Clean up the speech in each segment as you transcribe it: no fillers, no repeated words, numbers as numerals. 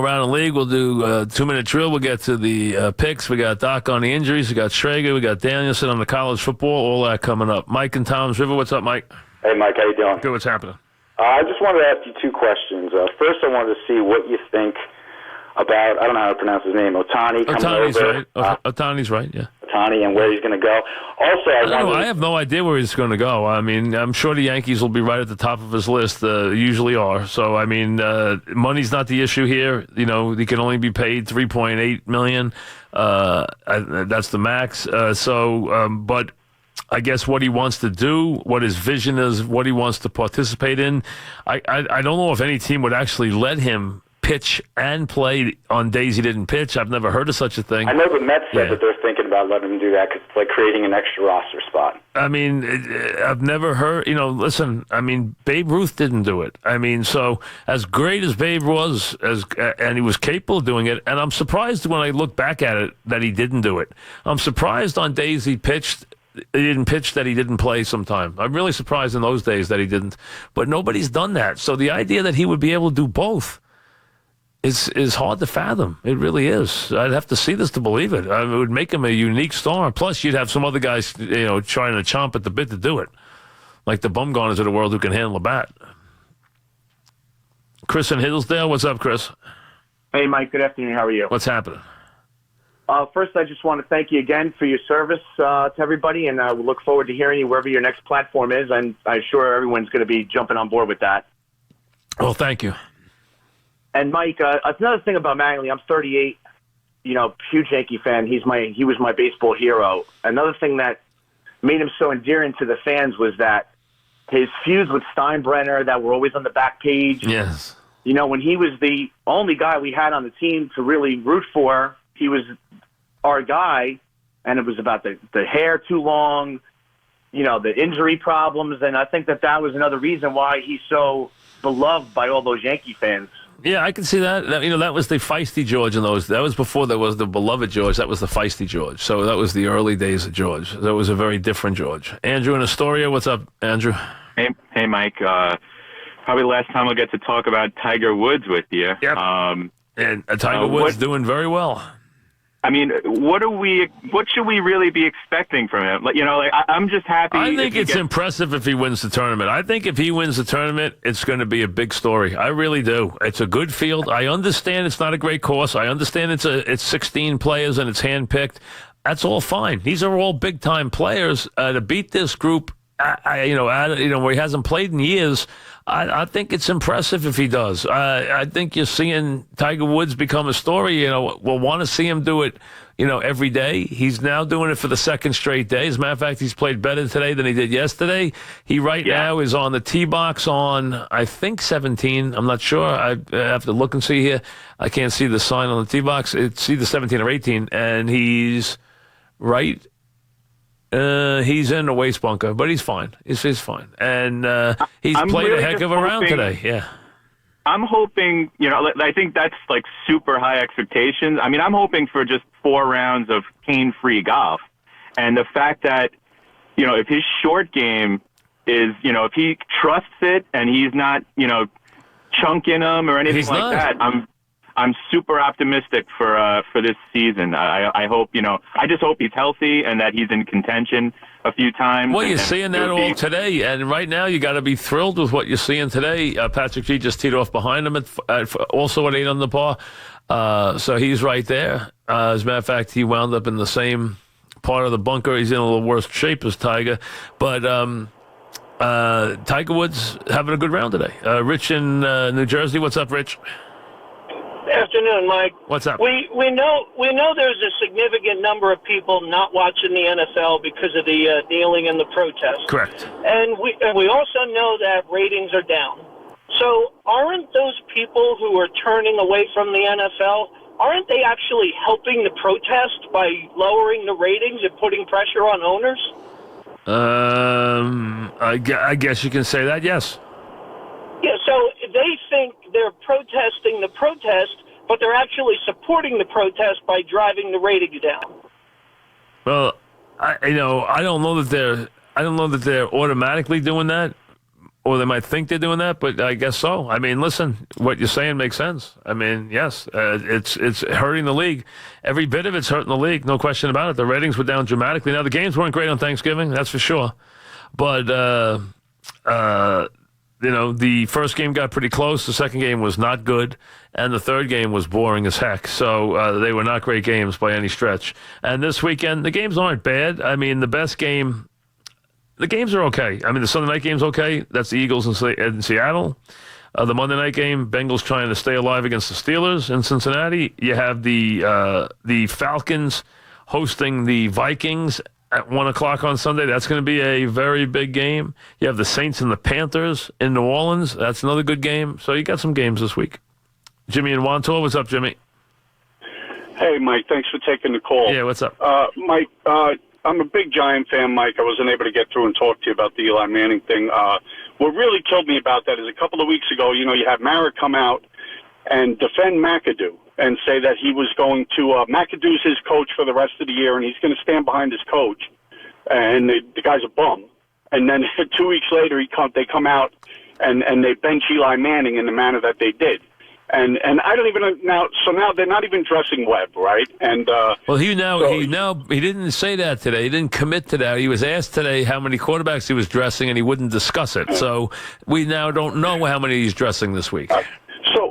around the league. We'll do a 2-minute drill. We'll get to the picks. We got Doc on the injuries. We got Schrager. We got Danielson on the college football. All that coming up. Mike and Tom's River. What's up, Mike? Hey, Mike. How you doing? Good. What's happening? I just wanted to ask you two questions. First, I wanted to see what you think about, I don't know how to pronounce his name, Ohtani coming Ohtani's over. right. Ohtani's right, yeah. Ohtani and where he's going to go. Also, I have no idea where he's going to go. I mean, I'm sure the Yankees will be right at the top of his list. Usually are. So, I mean, money's not the issue here. You know, he can only be paid $3.8 million. That's the max. But I guess what he wants to do, what his vision is, what he wants to participate in. I don't know if any team would actually let him pitch and play on days he didn't pitch. I've never heard of such a thing. I know the Mets said that they're thinking about letting him do that because it's like creating an extra roster spot. I mean, I've never heard, listen, I mean, Babe Ruth didn't do it. I mean, so as great as Babe was, and he was capable of doing it, and I'm surprised when I look back at it that he didn't do it. I'm surprised on days he didn't pitch that he didn't play sometime. I'm really surprised in those days that he didn't. But nobody's done that. So the idea that he would be able to do both is hard to fathom. It really is. I'd have to see this to believe it. It would make him a unique star. Plus, you'd have some other guys, trying to chomp at the bit to do it, like the Bumgarners of the world who can handle a bat. Chris in Hillsdale, what's up, Chris? Hey, Mike. Good afternoon. How are you? What's happening? First, I just want to thank you again for your service to everybody, and we look forward to hearing you wherever your next platform is. And I'm sure everyone's going to be jumping on board with that. Well, thank you. And Mike, another thing about Mattingly, I'm 38, huge Yankee fan. He was my baseball hero. Another thing that made him so endearing to the fans was that his feuds with Steinbrenner that were always on the back page. Yes. When he was the only guy we had on the team to really root for, he was our guy, and it was about the hair too long, the injury problems, and I think that was another reason why he's so beloved by all those Yankee fans. Yeah, I can see that. That was the feisty George in those. That was before there was the beloved George. That was the feisty George. So that was the early days of George. That was a very different George. Andrew in Astoria, what's up, Andrew? Hey, Mike. Probably the last time I'll get to talk about Tiger Woods with you. Yep. And Tiger Woods doing very well. I mean, what should we really be expecting from him? I'm just happy. I think it's impressive if he wins the tournament. I think if he wins the tournament, it's going to be a big story. I really do. It's a good field. I understand it's not a great course. I understand it's 16 players and it's handpicked. That's all fine. These are all big time players. To beat this group, where he hasn't played in years, I think it's impressive if he does. I think you're seeing Tiger Woods become a story. We'll want to see him do it, every day. He's now doing it for the second straight day. As a matter of fact, he's played better today than he did yesterday. He now is on the tee box on, I think, 17. I'm not sure. I have to look and see here. I can't see the sign on the tee box. It's either 17 or 18, and he's right. He's in the waste bunker, but he's fine. He's fine. And he's played a heck of a round today. Yeah. I'm hoping, I think that's like super high expectations. I mean, I'm hoping for just 4 rounds of pain-free golf. And the fact that, if his short game is, if he trusts it and he's not, chunking them or anything that, I'm super optimistic for this season. I hope, I just hope he's healthy and that he's in contention a few times. Well, you're seeing that all today, and right now you got to be thrilled with what you're seeing today. Patrick G just teed off behind him, also at 8 under par. So he's right there. As a matter of fact, he wound up in the same part of the bunker. He's in a little worse shape as Tiger, but Tiger Woods having a good round today. Rich in New Jersey, what's up, Rich? Afternoon, Mike. What's up? We know there's a significant number of people not watching the NFL because of the kneeling and the protest. Correct. And we also know that ratings are down. So aren't those people who are turning away from the NFL, aren't they actually helping the protest by lowering the ratings and putting pressure on owners? I guess you can say that, yes. Yeah, so they think they're protesting the protest, but they're actually supporting the protest by driving the ratings down. Well, I don't know that they're automatically doing that. or they might think they're doing that, but I guess so. I mean, listen, what you're saying makes sense. I mean, yes, it's hurting the league. Every bit of it's hurting the league, no question about it. The ratings were down dramatically. Now, the games weren't great on Thanksgiving, that's for sure. But, the first game got pretty close. The second game was not good. And the third game was boring as heck. So they were not great games by any stretch. And this weekend, the games aren't bad. I mean, the best game, the games are okay. I mean, the Sunday night game's okay. That's the Eagles in Seattle. The Monday night game, Bengals trying to stay alive against the Steelers in Cincinnati. You have the Falcons hosting the Vikings at 1 o'clock on Sunday. That's going to be a very big game. You have the Saints and the Panthers in New Orleans. That's another good game. So you got some games this week. Jimmy in Wantor. What's up, Jimmy? Hey, Mike. Thanks for taking the call. Yeah, what's up? Mike, I'm a big Giant fan, Mike. I wasn't able to get through and talk to you about the Eli Manning thing. What really killed me about that is a couple of weeks ago, you had Mara come out and defend McAdoo and say that he was going to McAdoo's his coach for the rest of the year, and he's going to stand behind his coach. And the guy's a bum. And then 2 weeks later, they come out and they bench Eli Manning in the manner that they did. And I don't even know now. So now they're not even dressing Webb, right? And well, he didn't say that today. He didn't commit to that. He was asked today how many quarterbacks he was dressing, and he wouldn't discuss it. So we now don't know how many he's dressing this week.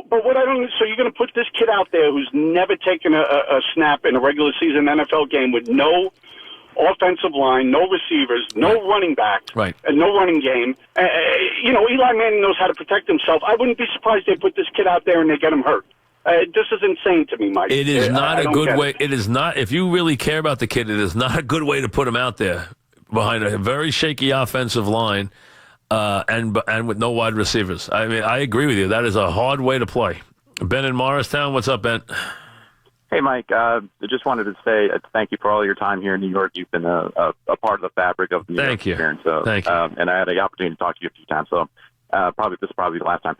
But what I don't. So you're going to put this kid out there who's never taken a snap in a regular season NFL game with no offensive line, no receivers, no running back, and no running game. Eli Manning knows how to protect himself. I wouldn't be surprised they put this kid out there and they get him hurt. This is insane to me, Mike. It is not a good way. It is not. If you really care about the kid, it is not a good way to put him out there behind a very shaky offensive line and with no wide receivers. I mean, I agree with you. That is a hard way to play. Ben in Morristown, what's up, Ben? Hey, Mike. I just wanted to say thank you for all your time here in New York. You've been a part of the fabric of the New York experience. So, thank you. And I had the opportunity to talk to you a few times. So this is probably the last time.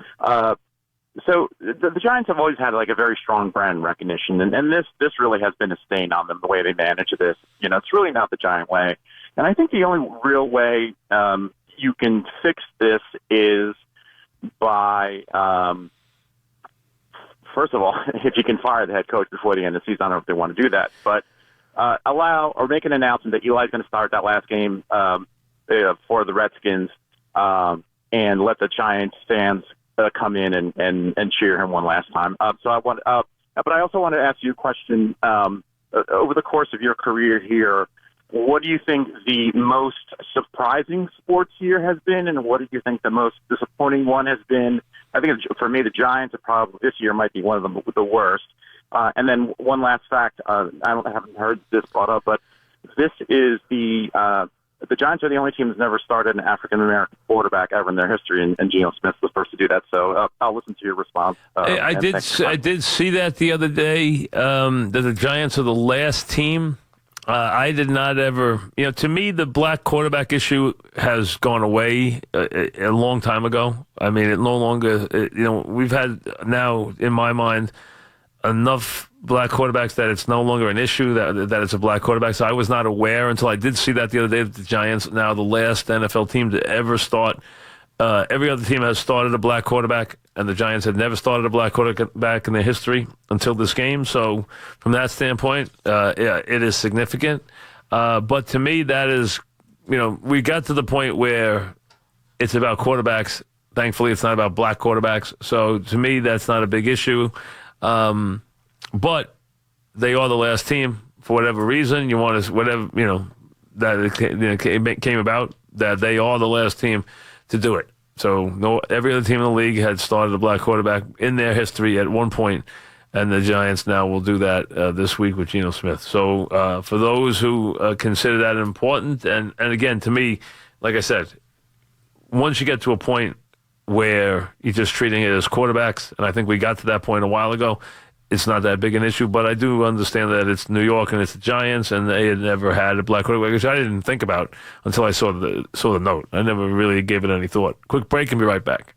So the Giants have always had like a very strong brand recognition, and this really has been a stain on them, the way they manage this. It's really not the Giant way. And I think the only real way you can fix this is by first of all, if you can fire the head coach before the end of the season. I don't know if they want to do that, but allow or make an announcement that Eli's going to start that last game for the Redskins, and let the Giants fans come in and cheer him one last time. But I also want to ask you a question. Over the course of your career here, what do you think the most surprising sports year has been, and what do you think the most disappointing one has been? I think for me, the Giants are probably this year might be one of them the worst. And then one last fact, I haven't heard this brought up, but this is the Giants are the only team that's never started an African American quarterback ever in their history, and Geno Smith was the first to do that. So I'll listen to your response. I did see that the other day, that the Giants are the last team. I did not ever, to me, the black quarterback issue has gone away a long time ago. I mean, it no longer, we've had now, in my mind, enough black quarterbacks that it's no longer an issue that it's a black quarterback. So I was not aware until I did see that the other day that the Giants, now the last NFL team to ever start. Every other team has started a black quarterback, and the Giants have never started a black quarterback in their history until this game. So from that standpoint, it is significant. But to me, that is, we got to the point where it's about quarterbacks. Thankfully, it's not about black quarterbacks. So to me, that's not a big issue. But they are the last team for whatever reason. You want to, whatever, that it came about, that they are the last team to do it. So every other team in the league had started a black quarterback in their history at one point, and the Giants now will do that this week with Geno Smith. So for those who consider that important, and again, to me, like I said, once you get to a point where you're just treating it as quarterbacks, and I think we got to that point a while ago, it's not that big an issue. But I do understand that it's New York and it's the Giants, and they had never had a black quarterback, which I didn't think about until I saw the note. I never really gave it any thought. Quick break and be right back.